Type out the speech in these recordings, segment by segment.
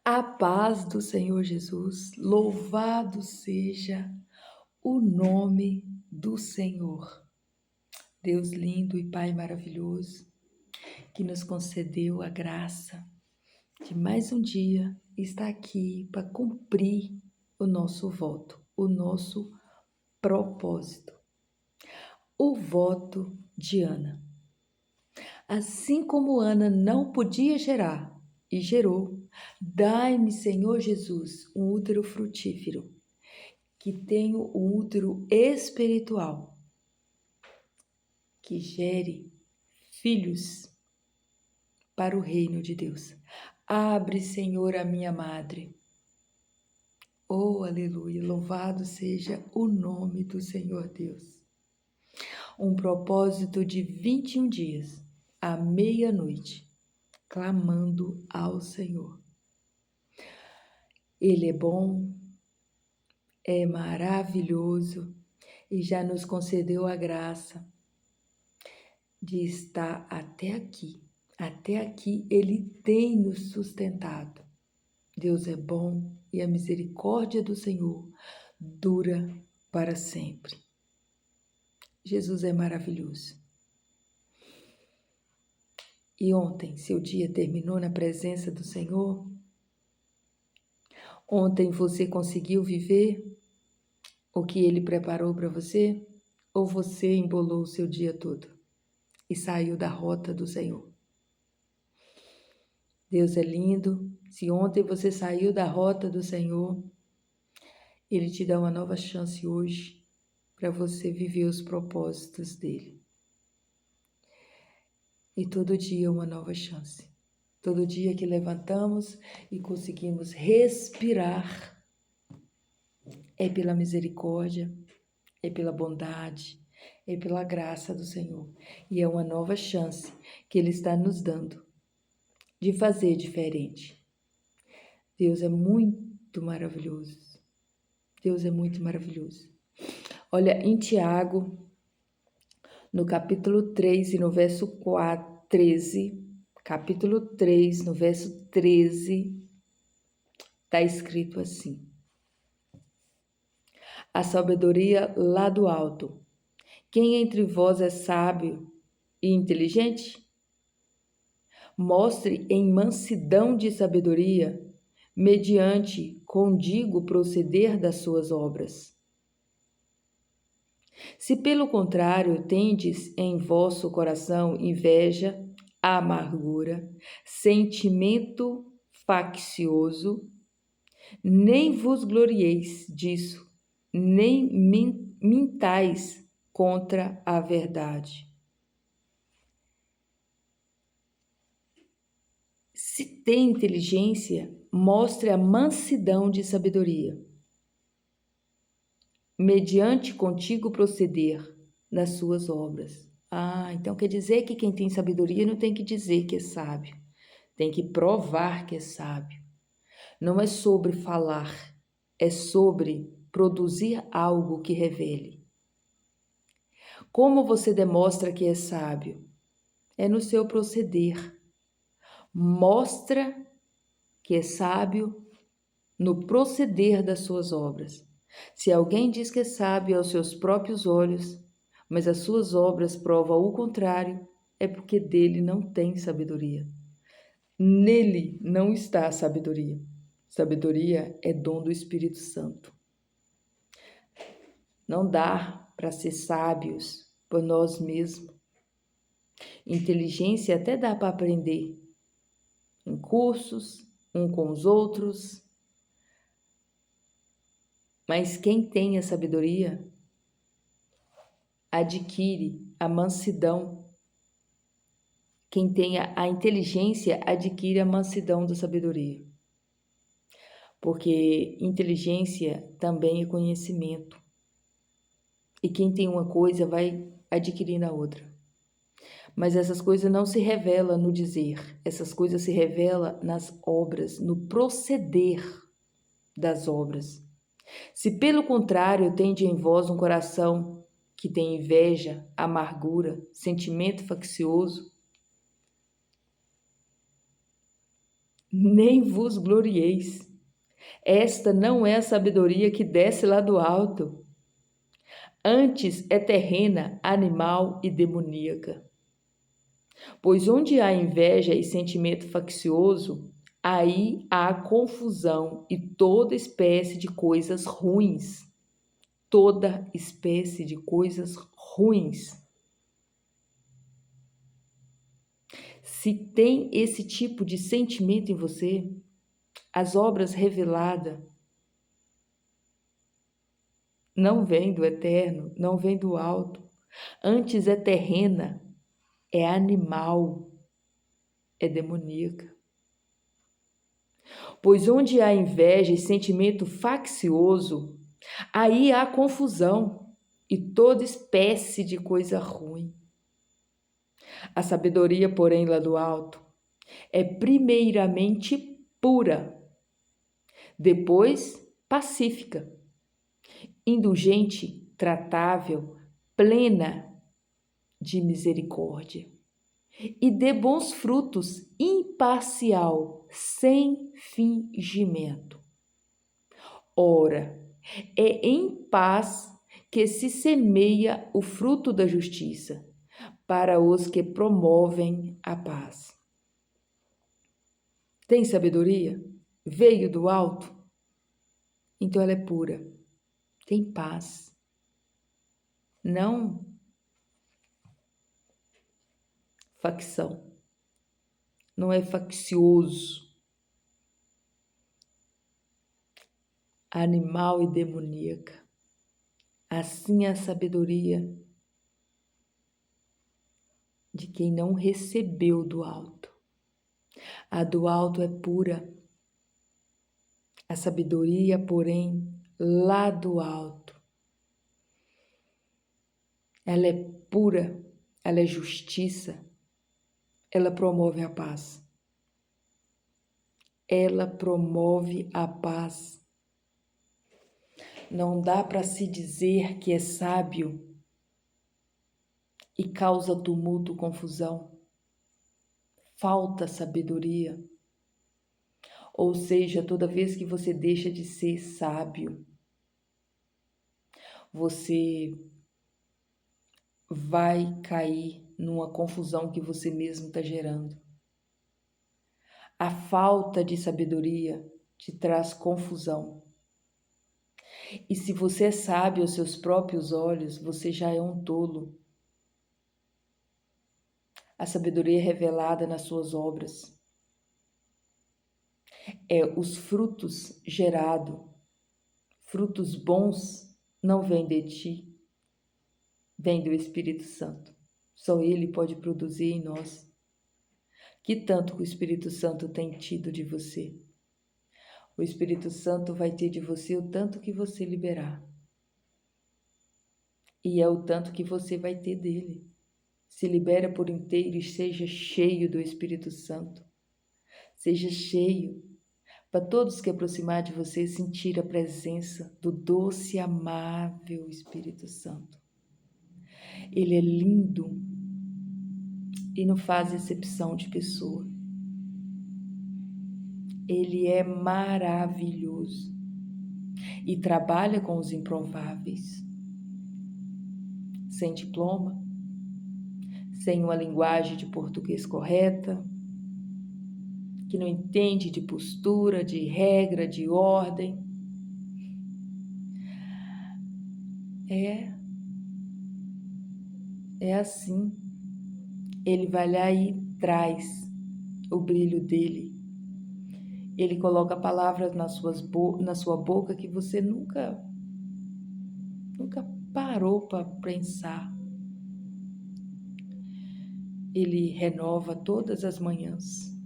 A paz do Senhor Jesus, louvado seja o nome do Senhor. Deus lindo e Pai maravilhoso, que nos concedeu a graça de mais um dia estar aqui para cumprir o nosso voto, o nosso propósito. O voto de Ana. Assim como Ana não podia gerar e gerou, dai-me, Senhor Jesus, um útero frutífero, que tenha um útero espiritual, que gere filhos para o reino de Deus. Abre, Senhor, a minha madre. Oh, aleluia, louvado seja o nome do Senhor Deus. Um propósito de 21 dias, à meia-noite, clamando ao Senhor. Ele é bom, é maravilhoso e já nos concedeu a graça de estar até aqui. Até aqui Ele tem nos sustentado. Deus é bom e a misericórdia do Senhor dura para sempre. Jesus é maravilhoso. E ontem, seu dia terminou na presença do Senhor? Ontem você conseguiu viver o que Ele preparou para você? Ou você embolou o seu dia todo e saiu da rota do Senhor? Deus é lindo. Se ontem você saiu da rota do Senhor, Ele te dá uma nova chance hoje para você viver os propósitos dEle. E todo dia uma nova chance. Todo dia que levantamos e conseguimos respirar, é pela misericórdia, é pela bondade, é pela graça do Senhor. E é uma nova chance que Ele está nos dando de fazer diferente. Deus é muito maravilhoso. Deus é muito maravilhoso. Olha, em Tiago, no capítulo 3 e no verso 13, capítulo 3, no verso 13, está escrito assim: a sabedoria lá do alto. Quem entre vós é sábio e inteligente? Mostre em mansidão de sabedoria, mediante condigo proceder das suas obras. Se pelo contrário tendes em vosso coração inveja, amargura, sentimento faccioso, nem vos glorieis disso, nem mintais contra a verdade. Se tem inteligência, mostre a mansidão de sabedoria, mediante contigo proceder nas suas obras. Então quer dizer que quem tem sabedoria não tem que dizer que é sábio, tem que provar que é sábio. Não é sobre falar, é sobre produzir algo que revele. Como você demonstra que é sábio? É no seu proceder. Mostra que é sábio no proceder das suas obras. Se alguém diz que é sábio aos seus próprios olhos, mas as suas obras provam o contrário, é porque dele não tem sabedoria. Nele não está a sabedoria. Sabedoria é dom do Espírito Santo. Não dá para ser sábios por nós mesmos. Inteligência até dá para aprender em cursos, um com os outros. Mas quem tem a sabedoria adquire a mansidão. Quem tem a inteligência adquire a mansidão da sabedoria. Porque inteligência também é conhecimento. E quem tem uma coisa vai adquirir na outra. Mas essas coisas não se revelam no dizer, essas coisas se revelam nas obras, no proceder das obras. Se pelo contrário tende em vós um coração que tem inveja, amargura, sentimento faccioso, nem vos glorieis. Esta não é a sabedoria que desce lá do alto. Antes é terrena, animal e demoníaca. Pois onde há inveja e sentimento faccioso, aí há confusão e toda espécie de coisas ruins. Toda espécie de coisas ruins. Se tem esse tipo de sentimento em você, as obras reveladas não vêm do eterno, não vêm do alto. Antes é terrena, é animal, é demoníaca. Pois onde há inveja e sentimento faccioso, aí há confusão e toda espécie de coisa ruim. A sabedoria, porém, lá do alto, é primeiramente pura, depois pacífica, indulgente, tratável, plena de misericórdia e dê bons frutos, imparcial, sem fingimento. Ora, é em paz que se semeia o fruto da justiça, para os que promovem a paz. Tem sabedoria? Veio do alto? Então ela é pura. Tem paz. Não facção. Não é faccioso. Animal e demoníaca. Assim é a sabedoria de quem não recebeu do alto. A do alto é pura. A sabedoria, porém, lá do alto, ela é pura, ela é justiça, ela promove a paz. Ela promove a paz. Não dá para se dizer que é sábio e causa tumulto, confusão. Falta sabedoria. Ou seja, toda vez que você deixa de ser sábio, você vai cair numa confusão que você mesmo está gerando. A falta de sabedoria te traz confusão. E se você é sábio aos seus próprios olhos, você já é um tolo. A sabedoria é revelada nas suas obras. É os frutos gerados. Frutos bons não vêm de ti, vêm do Espírito Santo. Só Ele pode produzir em nós. Que tanto que o Espírito Santo tem tido de você? O Espírito Santo vai ter de você o tanto que você liberar. E é o tanto que você vai ter dele. Se libera por inteiro e seja cheio do Espírito Santo. Seja cheio, para todos que aproximar de você sentir a presença do doce e amável Espírito Santo. Ele é lindo e não faz exceção de pessoa. Ele é maravilhoso e trabalha com os improváveis. Sem diploma, sem uma linguagem de português correta, que não entende de postura, de regra, de ordem. É assim. Ele vai lá e traz o brilho dele. Ele coloca palavras na sua boca que você nunca parou para pensar. Ele renova todas as manhãs.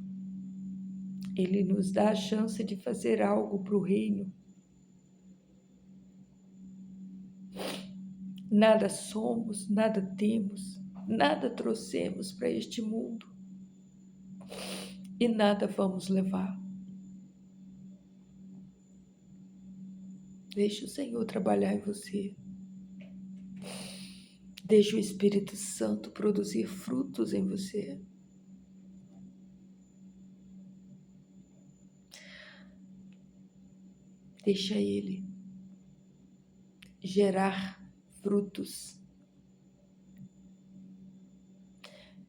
Ele nos dá a chance de fazer algo para o reino. Nada somos, nada temos, nada trouxemos para este mundo e nada vamos levar. Deixe o Senhor trabalhar em você. Deixe o Espírito Santo produzir frutos em você. Deixa Ele gerar frutos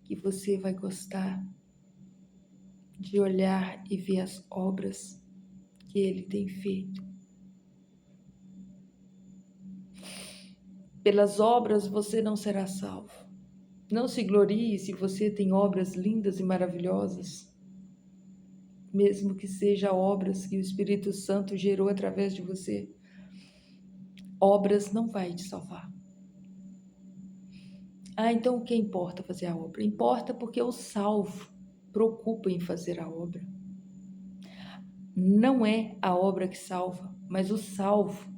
que você vai gostar de olhar e ver as obras que Ele tem feito. Pelas obras você não será salvo. Não se glorie se você tem obras lindas e maravilhosas, mesmo que sejam obras que o Espírito Santo gerou através de você. Obras não vai te salvar. Então o que importa fazer a obra? Importa porque o salvo preocupa em fazer a obra. Não é a obra que salva, mas o salvo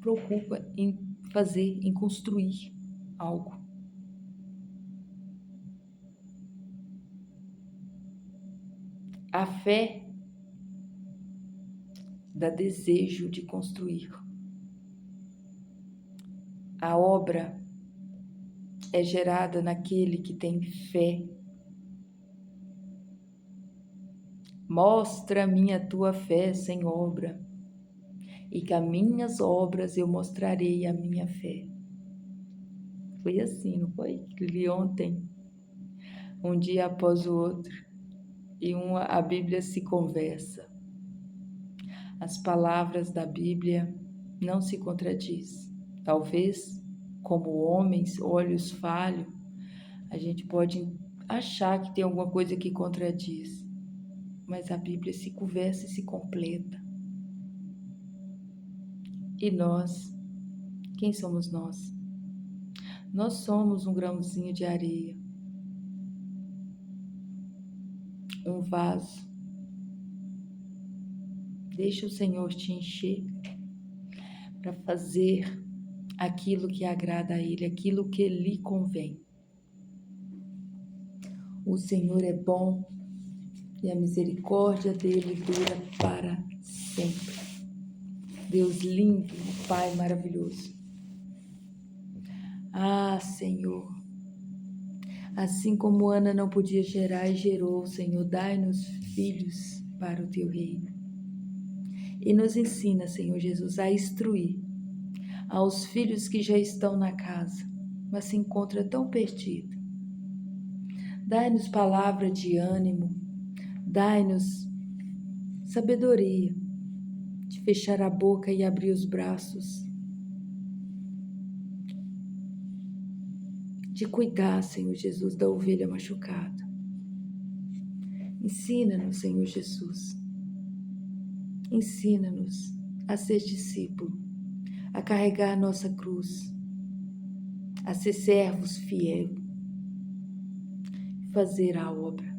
preocupa em fazer, em construir algo. A fé dá desejo de construir. A obra é gerada naquele que tem fé. Mostra-me a tua fé sem obra, e com as minhas obras eu mostrarei a minha fé. Foi assim, não foi? Que li ontem, um dia após o outro, e a Bíblia se conversa. As palavras da Bíblia não se contradizem. Talvez, como homens, olhos falhos, a gente pode achar que tem alguma coisa que contradiz, mas a Bíblia se conversa e se completa. E nós, quem somos nós? Nós somos um grãozinho de areia, um vaso. Deixa o Senhor te encher para fazer aquilo que agrada a Ele, aquilo que lhe convém. O Senhor é bom e a misericórdia dele dura para sempre. Deus lindo, Pai maravilhoso. Senhor, assim como Ana não podia gerar e gerou, Senhor, dai-nos filhos para o teu reino. E nos ensina, Senhor Jesus, a instruir aos filhos que já estão na casa, mas se encontram tão perdidos. Dai-nos palavra de ânimo, dai-nos sabedoria de fechar a boca e abrir os braços, de cuidar, Senhor Jesus, da ovelha machucada. Ensina-nos, Senhor Jesus, ensina-nos a ser discípulo, a carregar a nossa cruz, a ser servos fiéis, fazer a obra.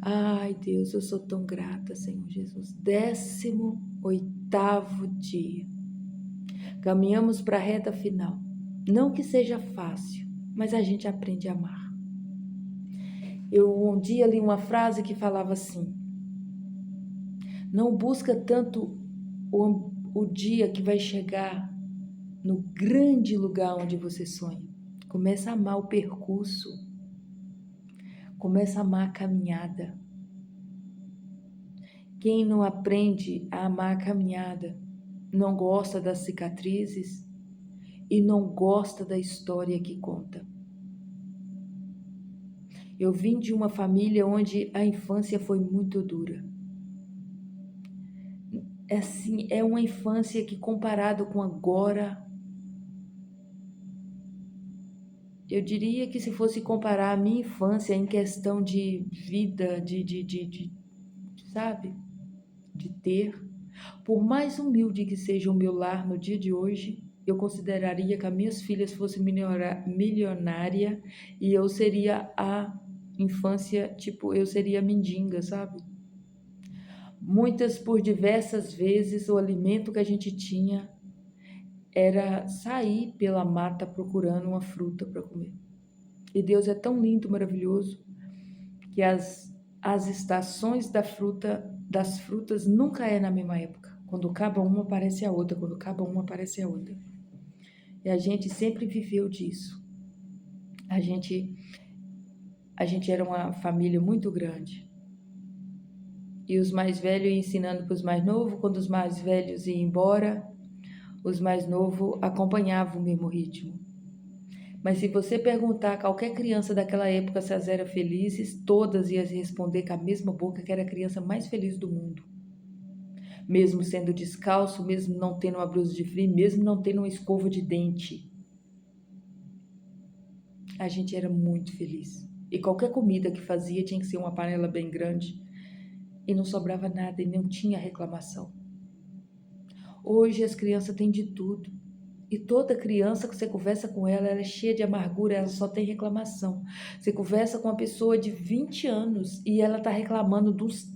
Ai, Deus, eu sou tão grata, Senhor Jesus. 18º dia. Caminhamos para a reta final. Não que seja fácil, mas a gente aprende a amar. Eu um dia li uma frase que falava assim: não busca tanto o dia que vai chegar no grande lugar onde você sonha. Começa a amar o percurso. Começa a amar a caminhada. Quem não aprende a amar a caminhada não gosta das cicatrizes e não gosta da história que conta. Eu vim de uma família onde a infância foi muito dura. Assim, é uma infância que, comparado com agora, eu diria que se fosse comparar a minha infância em questão de vida, sabe? De ter, por mais humilde que seja o meu lar no dia de hoje, eu consideraria que as minhas filhas fossem milionária e eu seria a infância, tipo, eu seria mendiga, sabe? Muitas, por diversas vezes, o alimento que a gente tinha era sair pela mata procurando uma fruta para comer. E Deus é tão lindo, maravilhoso, que as estações das frutas nunca é na mesma época. Quando acaba uma, aparece a outra. Quando acaba uma, aparece a outra. E a gente sempre viveu disso. A gente era uma família muito grande. E os mais velhos iam ensinando para os mais novos. Quando os mais velhos iam embora, os mais novos acompanhavam o mesmo ritmo. Mas se você perguntar a qualquer criança daquela época se elas eram felizes, todas iam responder com a mesma boca que era a criança mais feliz do mundo. Mesmo sendo descalço, mesmo não tendo uma blusa de frio, mesmo não tendo uma escova de dente. A gente era muito feliz. E qualquer comida que fazia tinha que ser uma panela bem grande. E não sobrava nada e não tinha reclamação. Hoje as crianças têm de tudo. E toda criança que você conversa com ela, ela é cheia de amargura, ela só tem reclamação. Você conversa com uma pessoa de 20 anos e ela está reclamando dos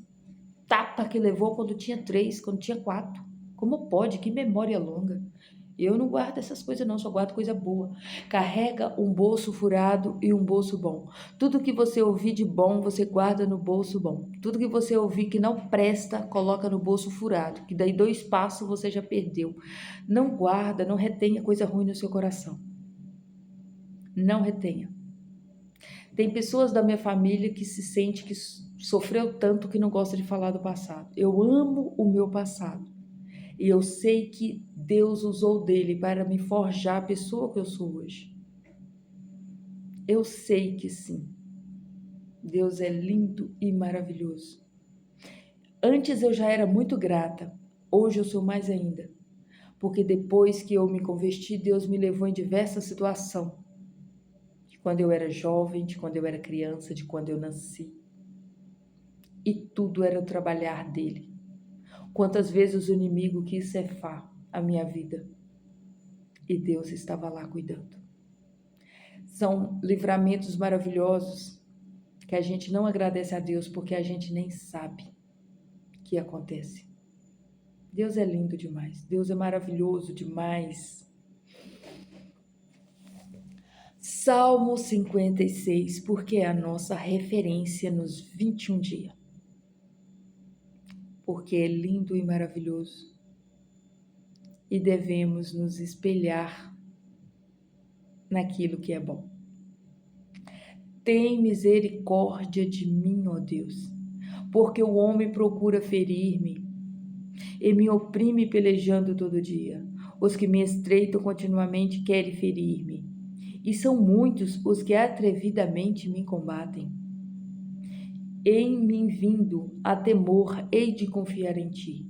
tapas que levou quando tinha 3, quando tinha 4. Como pode? Que memória longa. Eu não guardo essas coisas não, só guardo coisa boa. Carrega um bolso furado e um bolso bom. Tudo que você ouvir de bom, você guarda no bolso bom. Tudo que você ouvir que não presta, coloca no bolso furado, que daí 2 passos você já perdeu. Não guarda, não retenha coisa ruim no seu coração. Não retenha. Tem pessoas da minha família que se sente que sofreu tanto que não gosta de falar do passado. Eu amo o meu passado. E eu sei que Deus usou dele para me forjar a pessoa que eu sou hoje. Eu sei que sim. Deus é lindo e maravilhoso. Antes eu já era muito grata. Hoje eu sou mais ainda. Porque depois que eu me converti, Deus me levou em diversas situações. De quando eu era jovem, de quando eu era criança, de quando eu nasci. E tudo era o trabalhar dele. Quantas vezes o inimigo quis cefar a minha vida. E Deus estava lá cuidando. São livramentos maravilhosos que a gente não agradece a Deus porque a gente nem sabe que acontece. Deus é lindo demais. Deus é maravilhoso demais. Salmo 56, porque é a nossa referência nos 21 dias. Porque é lindo e maravilhoso. E devemos nos espelhar naquilo que é bom. Tem misericórdia de mim, ó Deus, porque o homem procura ferir-me e me oprime pelejando todo dia. Os que me estreitam continuamente querem ferir-me, e são muitos os que atrevidamente me combatem. Em mim vindo a temor, hei de confiar em ti.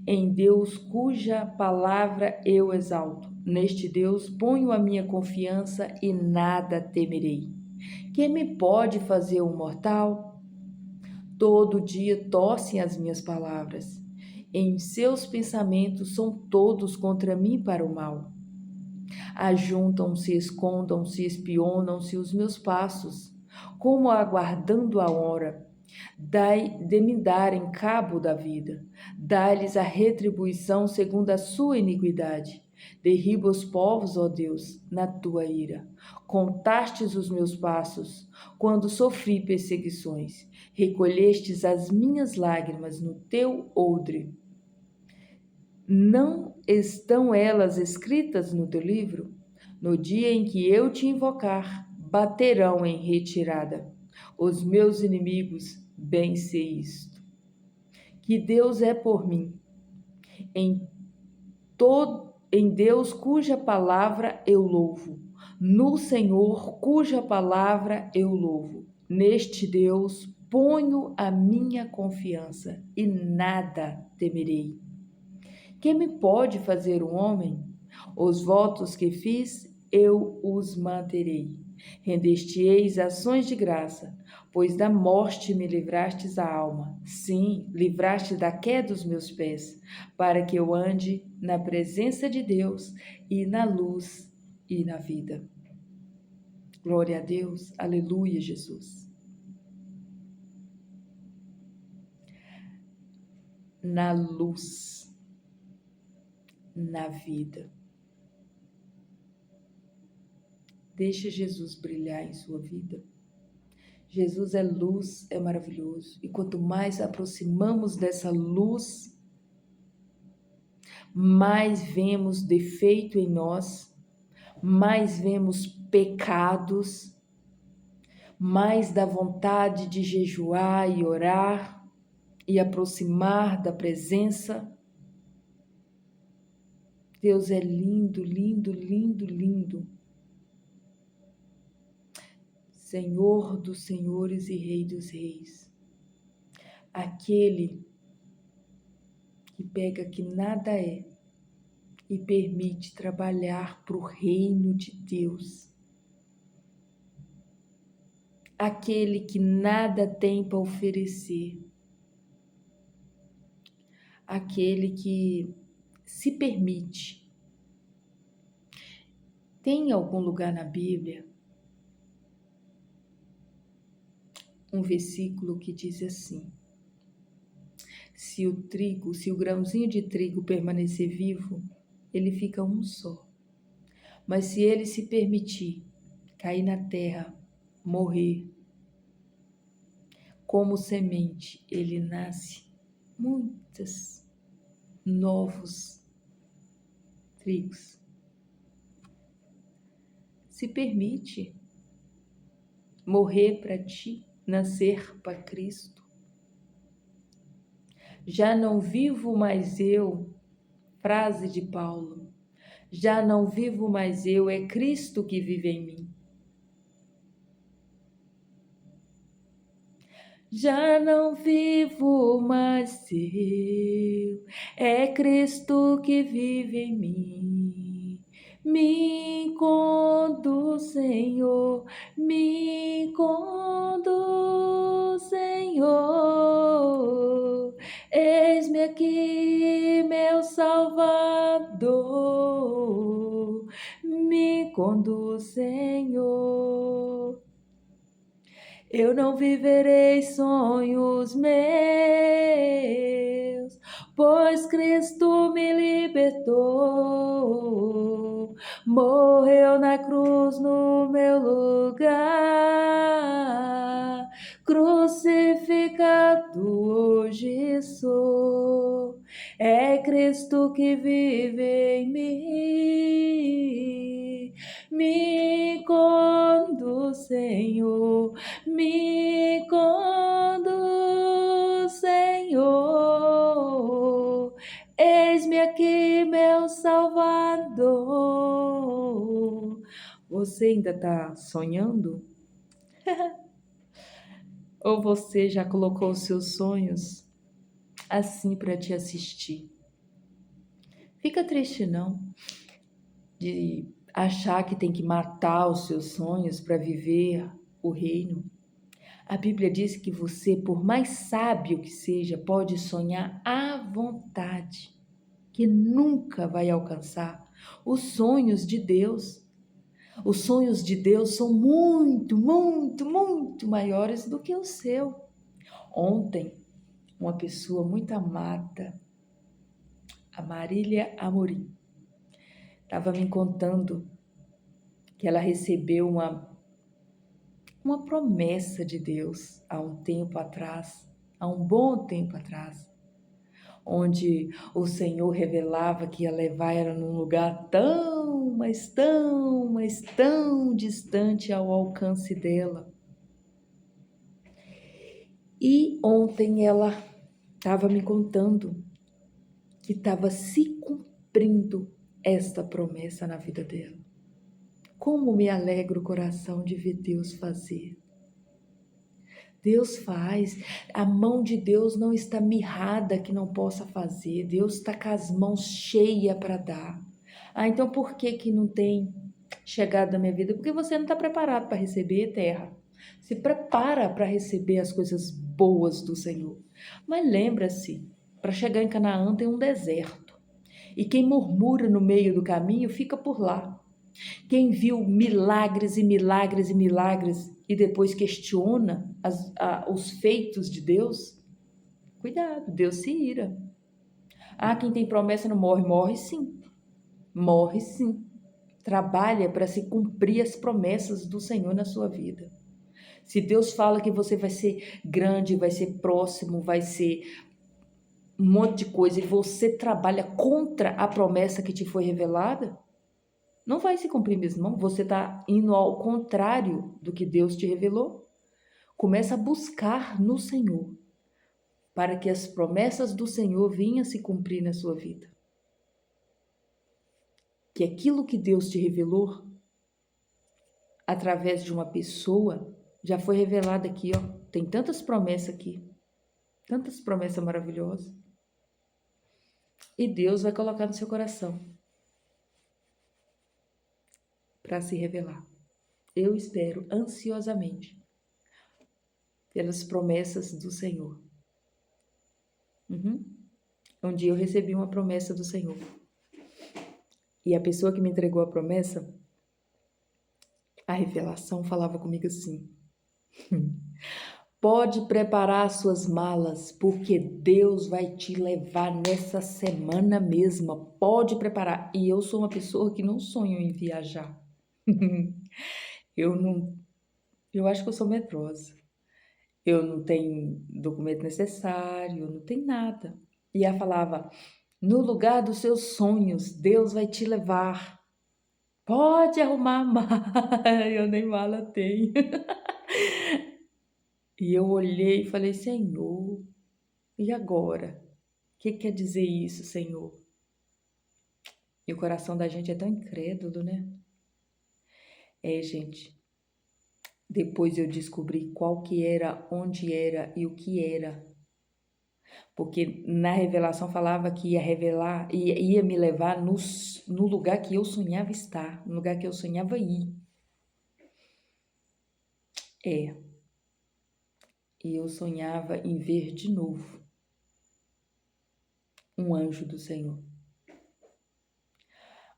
Em Deus cuja palavra eu exalto. Neste Deus ponho a minha confiança e nada temerei. Quem me pode fazer um mortal? Todo dia torcem as minhas palavras. Em seus pensamentos são todos contra mim para o mal. Ajuntam-se, escondam-se, espionam-se os meus passos, como aguardando a hora de me darem cabo da vida. Dá-lhes a retribuição segundo a sua iniquidade. Derriba os povos, ó Deus, na tua ira. Contastes os meus passos, quando sofri perseguições. Recolhestes as minhas lágrimas no teu odre. Não estão elas escritas no teu livro? No dia em que eu te invocar, baterão em retirada. Os meus inimigos, bem sei isto. Que Deus é por mim. Em Deus cuja palavra eu louvo. No Senhor cuja palavra eu louvo. Neste Deus ponho a minha confiança e nada temerei. Quem me pode fazer um homem? Os votos que fiz, eu os manterei. Rendeste-eis ações de graça, pois da morte me livrastes a alma. Sim, livraste da queda dos meus pés, para que eu ande na presença de Deus e na luz e na vida. Glória a Deus, aleluia, Jesus. Na luz, na vida. Deixa Jesus brilhar em sua vida. Jesus é luz, é maravilhoso. E quanto mais aproximamos dessa luz, mais vemos defeito em nós, mais vemos pecados, mais dá vontade de jejuar e orar, e aproximar da presença. Deus é lindo, lindo, lindo, lindo. Senhor dos senhores e Rei dos reis. Aquele que pega que nada é e permite trabalhar para o reino de Deus. Aquele que nada tem para oferecer. Aquele que se permite. Tem algum lugar na Bíblia um versículo que diz assim: se o grãozinho de trigo permanecer vivo, ele fica um só. Mas se ele se permitir cair na terra, morrer, como semente, ele nasce muitos novos trigos. Se permite morrer para ti, nascer para Cristo. Já não vivo mais eu, frase de Paulo, já não vivo mais eu, é Cristo que vive em mim. Já não vivo mais eu, é Cristo que vive em mim. Me conduz, Senhor, me conduz, Senhor. Eis-me aqui, meu Salvador, me conduz, Senhor. Eu não viverei sonhos meus, pois Cristo me libertou, morreu na cruz no meu lugar, crucificado hoje sou, é Cristo que vive em mim, me conduz, Senhor, me conduz, Senhor, eis-me aqui, meu Salvador. Você ainda está sonhando? Ou você já colocou os seus sonhos assim para te assistir? Fica triste não, de achar que tem que matar os seus sonhos para viver o reino. A Bíblia diz que você, por mais sábio que seja, pode sonhar à vontade, que nunca vai alcançar os sonhos de Deus. Os sonhos de Deus são muito, muito, muito maiores do que o seu. Ontem, uma pessoa muito amada, a Marília Amorim, estava me contando que ela recebeu uma promessa de Deus há um tempo atrás, há um bom tempo atrás, onde o Senhor revelava que ia levar ela num lugar tão, mas tão, mas tão distante ao alcance dela. E ontem ela estava me contando que estava se cumprindo esta promessa na vida dela. Como me alegra o coração de ver Deus fazer. Deus faz, a mão de Deus não está mirrada que não possa fazer, Deus está com as mãos cheias para dar. Então por que não tem chegado na minha vida? Porque você não está preparado para receber terra. Se prepara para receber as coisas boas do Senhor. Mas lembra-se, para chegar em Canaã tem um deserto. E quem murmura no meio do caminho fica por lá. Quem viu milagres e milagres e milagres e depois questiona os feitos de Deus, cuidado, Deus se ira. Quem tem promessa não morre. Morre sim. Morre sim. Trabalha para se cumprir as promessas do Senhor na sua vida. Se Deus fala que você vai ser grande, vai ser próximo, vai ser um monte de coisa, e você trabalha contra a promessa que te foi revelada, não vai se cumprir mesmo, não. Você está indo ao contrário do que Deus te revelou. Começa a buscar no Senhor. para que as promessas do Senhor venham se cumprir na sua vida. Que aquilo que Deus te revelou através de uma pessoa já foi revelado aqui, ó. Tem tantas promessas aqui, tantas promessas maravilhosas. E Deus vai colocar no seu coração para se revelar. Eu espero ansiosamente pelas promessas do Senhor. Um dia eu recebi uma promessa do Senhor. E a pessoa que me entregou a promessa, a revelação falava comigo assim: pode preparar as suas malas, porque Deus vai te levar nessa semana mesma. Pode preparar. E eu sou uma pessoa que não sonho em viajar. Eu acho que eu sou medrosa. Eu não tenho documento necessário, não tenho nada. E ela falava: no lugar dos seus sonhos, Deus vai te levar. Pode arrumar a mala. Eu nem mala tenho. E eu olhei e falei: Senhor, e agora? O que quer dizer isso, Senhor? E o coração da gente é tão incrédulo, né? Gente, depois eu descobri qual que era, onde era e o que era. Porque na revelação falava que ia revelar, ia me levar no lugar que eu sonhava estar, no lugar que eu sonhava ir. E eu sonhava em ver de novo um anjo do Senhor.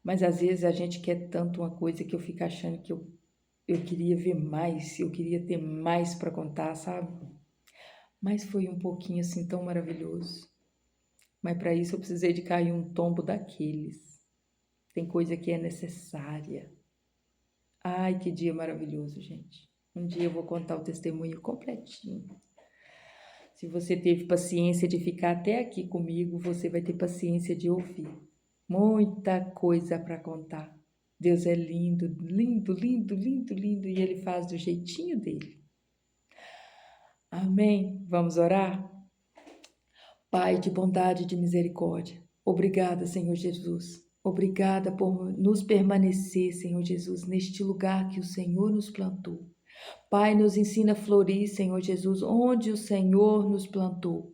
Mas às vezes a gente quer tanto uma coisa que eu fico achando que eu queria ver mais, eu queria ter mais para contar, sabe? Mas foi um pouquinho assim tão maravilhoso. Mas para isso eu precisei de cair um tombo daqueles. Tem coisa que é necessária. Ai, que dia maravilhoso, gente. Um dia eu vou contar o testemunho completinho. Se você teve paciência de ficar até aqui comigo, você vai ter paciência de ouvir. Muita coisa para contar. Deus é lindo, lindo, lindo, lindo, lindo, e Ele faz do jeitinho dele. Amém? Vamos orar? Pai de bondade e de misericórdia, obrigada, Senhor Jesus. Obrigada por nos permanecer, Senhor Jesus, neste lugar que o Senhor nos plantou. Pai, nos ensina a florir, Senhor Jesus, onde o Senhor nos plantou.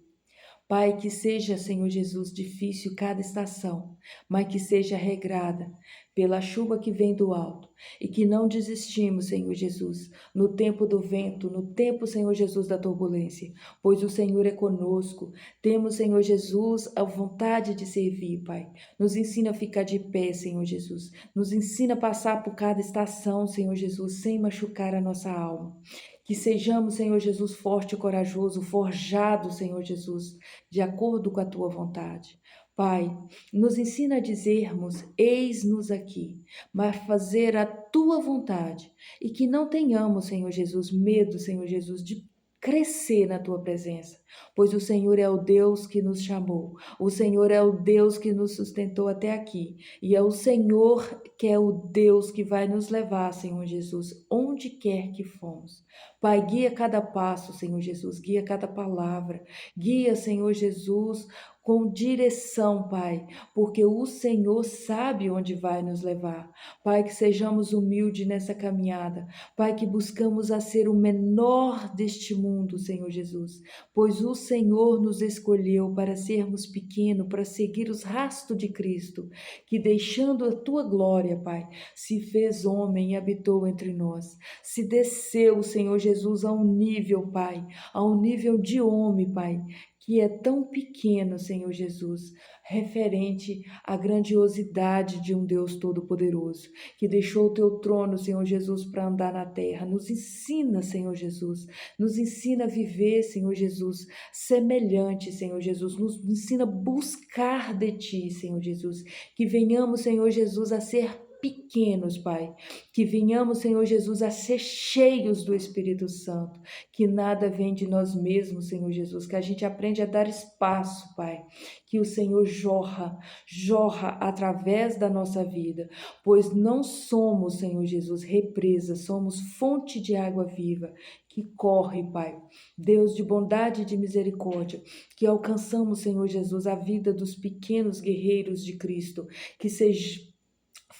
Pai, que seja, Senhor Jesus, difícil cada estação, mas que seja regrada pela chuva que vem do alto e que não desistimos, Senhor Jesus, no tempo do vento, no tempo, Senhor Jesus, da turbulência, pois o Senhor é conosco. Temos, Senhor Jesus, a vontade de servir, Pai. Nos ensina a ficar de pé, Senhor Jesus. Nos ensina a passar por cada estação, Senhor Jesus, sem machucar a nossa alma. Que sejamos, Senhor Jesus, forte e corajoso, forjado, Senhor Jesus, de acordo com a tua vontade. Pai, nos ensina a dizermos: eis-nos aqui, mas fazer a tua vontade, e que não tenhamos, Senhor Jesus, medo, Senhor Jesus, de crescer na tua presença, pois o Senhor é o Deus que nos chamou, o Senhor é o Deus que nos sustentou até aqui, e é o Senhor que é o Deus que vai nos levar, Senhor Jesus, onde quer que fomos. Pai, guia cada passo, Senhor Jesus, guia cada palavra, guia, Senhor Jesus, com direção, Pai, porque o Senhor sabe onde vai nos levar. Pai, que sejamos humildes nessa caminhada. Pai, que buscamos a ser o menor deste mundo, Senhor Jesus, pois o Senhor nos escolheu para sermos pequenos, para seguir os rastros de Cristo, que deixando a tua glória, Pai, se fez homem e habitou entre nós. Se desceu, Senhor Jesus, a um nível, Pai, a um nível de homem, Pai, que é tão pequeno, Senhor Jesus, referente à grandiosidade de um Deus Todo-Poderoso, que deixou o teu trono, Senhor Jesus, para andar na terra. Nos ensina, Senhor Jesus, nos ensina a viver, Senhor Jesus, semelhante, Senhor Jesus, nos ensina a buscar de ti, Senhor Jesus, que venhamos, Senhor Jesus, a ser pequenos, Pai. Que venhamos, Senhor Jesus, a ser cheios do Espírito Santo. Que nada vem de nós mesmos, Senhor Jesus. Que a gente aprende a dar espaço, Pai. Que o Senhor jorra através da nossa vida. Pois não somos, Senhor Jesus, represas, somos fonte de água viva que corre, Pai. Deus de bondade e de misericórdia, que alcançamos, Senhor Jesus, a vida dos pequenos guerreiros de Cristo, que seja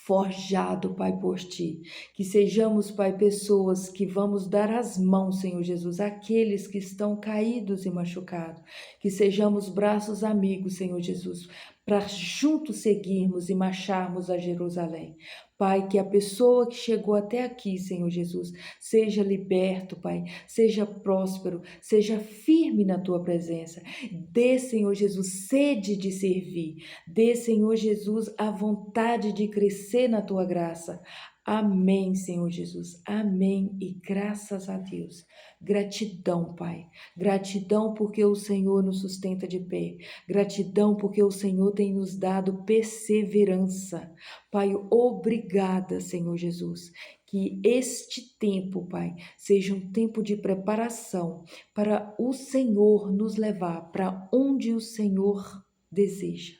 forjado, Pai, por Ti. Que sejamos, Pai, pessoas que vamos dar as mãos, Senhor Jesus, àqueles que estão caídos e machucados. Que sejamos braços amigos, Senhor Jesus, para juntos seguirmos e marcharmos a Jerusalém. Pai, que a pessoa que chegou até aqui, Senhor Jesus, seja liberto, Pai, seja próspero, seja firme na Tua presença. Dê, Senhor Jesus, sede de servir. Dê, Senhor Jesus, a vontade de crescer na Tua graça. Amém, Senhor Jesus. Amém. E graças a Deus. Gratidão, Pai. Gratidão porque o Senhor nos sustenta de pé. Gratidão porque o Senhor tem nos dado perseverança. Pai, obrigada, Senhor Jesus. Que este tempo, Pai, seja um tempo de preparação para o Senhor nos levar para onde o Senhor deseja.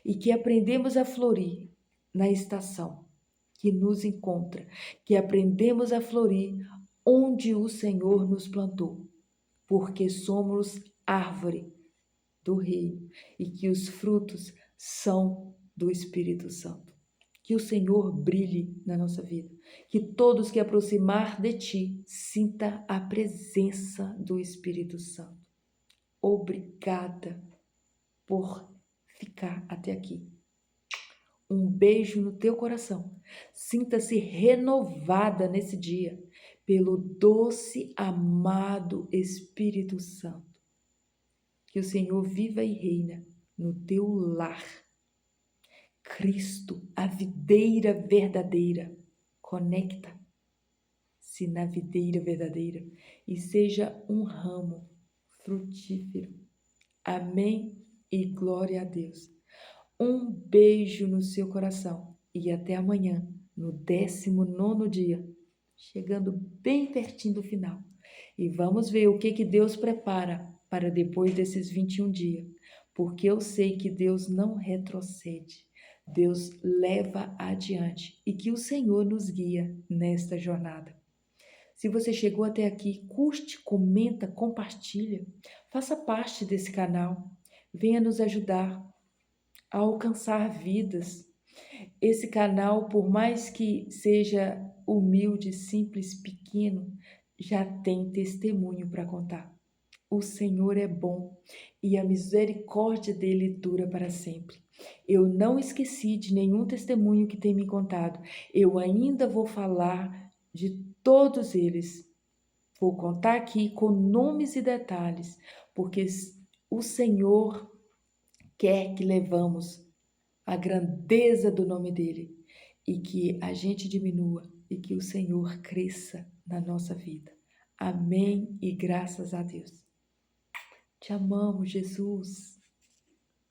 E que aprendemos a florir na estação que nos encontra, que aprendemos a florir onde o Senhor nos plantou, porque somos árvore do reino e que os frutos são do Espírito Santo. Que o Senhor brilhe na nossa vida, que todos que aproximar de Ti sinta a presença do Espírito Santo. Obrigada por ficar até aqui. Um beijo no teu coração. Sinta-se renovada nesse dia pelo doce, amado Espírito Santo. Que o Senhor viva e reina no teu lar. Cristo, a videira verdadeira, conecta-se na videira verdadeira e seja um ramo frutífero. Amém e glória a Deus. Um beijo no seu coração e até amanhã, no 19º dia, chegando bem pertinho do final. E vamos ver o que Deus prepara para depois desses 21 dias, porque eu sei que Deus não retrocede, Deus leva adiante e que o Senhor nos guia nesta jornada. Se você chegou até aqui, curte, comenta, compartilha, faça parte desse canal, venha nos ajudar a alcançar vidas. Esse canal, por mais que seja humilde, simples, pequeno, já tem testemunho para contar. O Senhor é bom e a misericórdia dele dura para sempre. Eu não esqueci de nenhum testemunho que tem me contado. Eu ainda vou falar de todos eles. Vou contar aqui com nomes e detalhes, porque o Senhor quer que levamos a grandeza do nome dele e que a gente diminua e que o Senhor cresça na nossa vida. Amém e graças a Deus. Te amamos, Jesus.